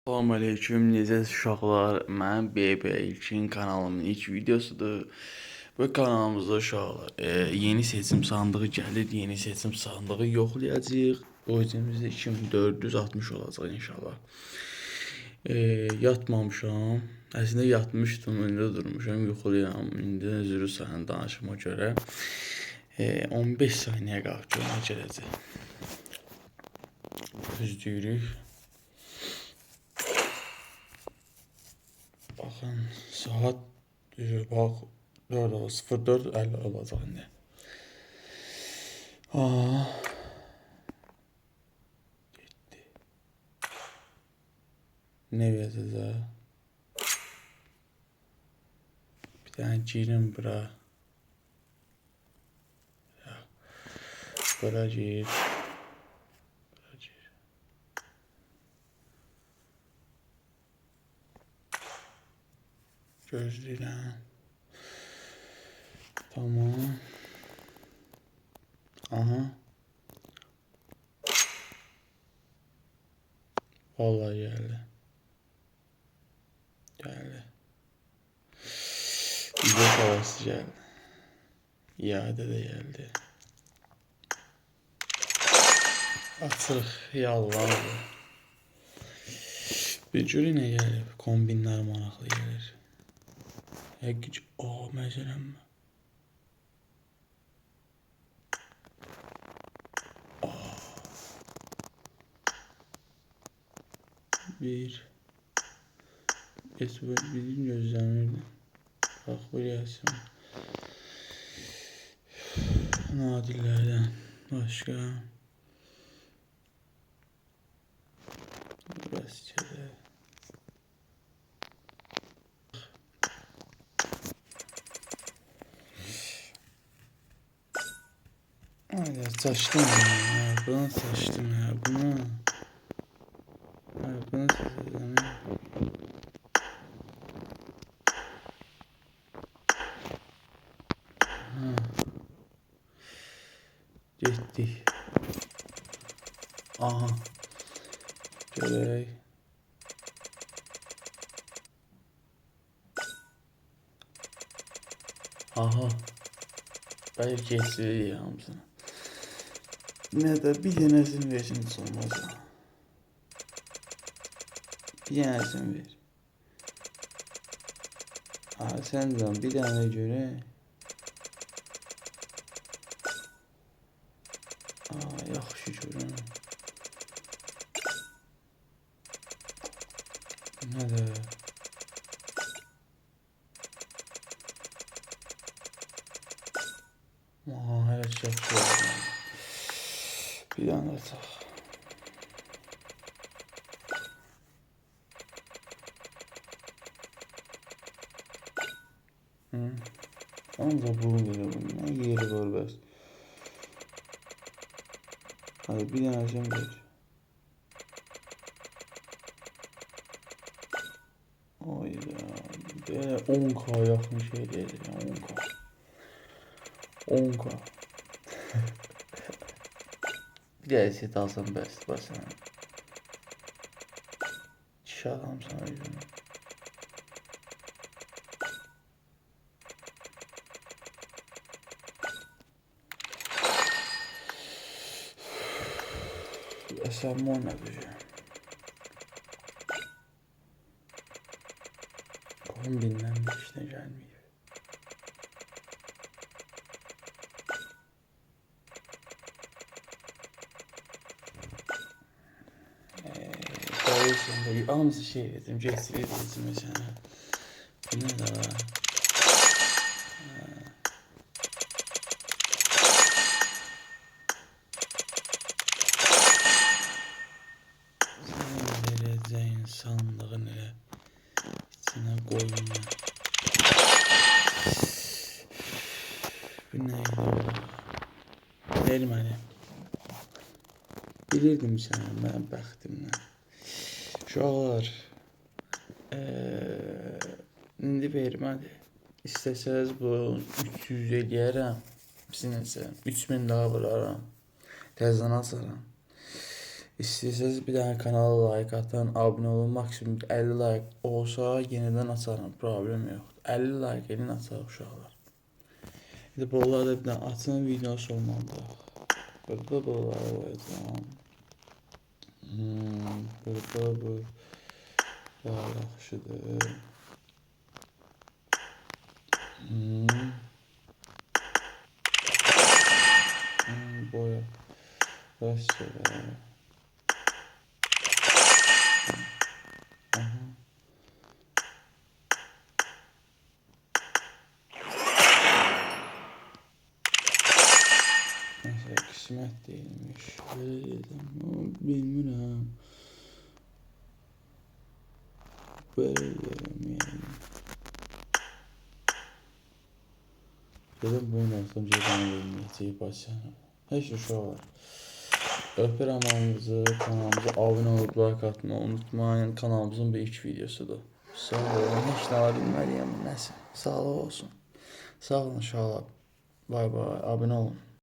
Salam aleyküm, necəsiz uşaqlar? Mənim BB İlkin kanalımın ilk videosudur. Bu kanalımızda uşaqlar yeni seçim sandığı gəlir, yeni seçim sandığı yoxlayacağıq. Boyutumuzda 2460 olacaq inşallah. Yatmamışam. Əslində yatmışdım, indi durmuşam, yuxuluyam. İndi üzrü sənin danışıma görə 15 saniyə qalıb ki, ona gələcək. Düzdürük. Bakın saat bak 04:50 olacak indi. Aa, getdi. Ne verəcək? Bir dənə girim bura. Bura gir. Bura gir. Gözləyirəm. Tamam. Aha. Vallahi geldi. Geldi. Bize havası geldi. İade de geldi. Açıq yallah. Bir cürü ne gelir? Kombinler maraqlı gelir. Həqiqi məsələn. Bir bizim gözləmirdim. Bax, burası. Nadirlərdən başqa. Burası gəlir. Hayda, saçtım ya. Bunu saçtım ya. Bunu saçtım. Getdik. Aha. Görək. Aha. Bəlkə geçirik hamısını. Ne de bir dənəsini versin heç olmaz. Bir dənəsini ver. Ha, sən də bir dənə görə. Yaxşı görürəm. Nə də? Hələ yaxşı oldu. Bir dənə ataq. Ancaq bunu verirəm. Nə yeri var bəs? Hadi bir dənəsini ver. Hayda. Belə 10k yaxın şey deyəcəm. 10k. 10k. Bir də set alsam bəs basan. Kişi adamsan yüzünü. Sen mi oynadıcı? Kombinden de işte gelmiyor. Dolayısıyla hamısı şey dedim, Jesse dedim mesela. Bu ne de var? Vereceğin sandığın ile içine koyma. Bu neydi o? Vermeli. Bilirdim sana ben bəxtimlə. Uşaqlar, indi vermədi. İstəsəz bu 300 eləyərəm. Sinəsə 3000 daha vuraram. Təzdən asaram. İstəyirseniz bir dənə kanala like atın, abunə olun. Maksimum 50 like olsa yenidən açarım, problem yoxdur. 50 like edin, açarıq uşaqlar. İndi bunları da bir dənə açın, video sonlandı. Burada bunları koyacağım. Burada bu daha yaxşıdır. Boya. Rəsmə. Neyse, qismət deyilmiş. Bilmirəm. Böyle deməyəm. Dedim bunu olsam cezanı verməyəcək başlayalım. Heç uşaqlar. Öpürəm hamınızı, kanalımıza abunə olub like atmayı unutmayın. Kanalımızın bir ilk videosudur. Sağ olun. Heç nə bilməliyəm nəsə. Sağlıq olsun. Sağ olun uşaqlar. Bay bay. Abunə olun.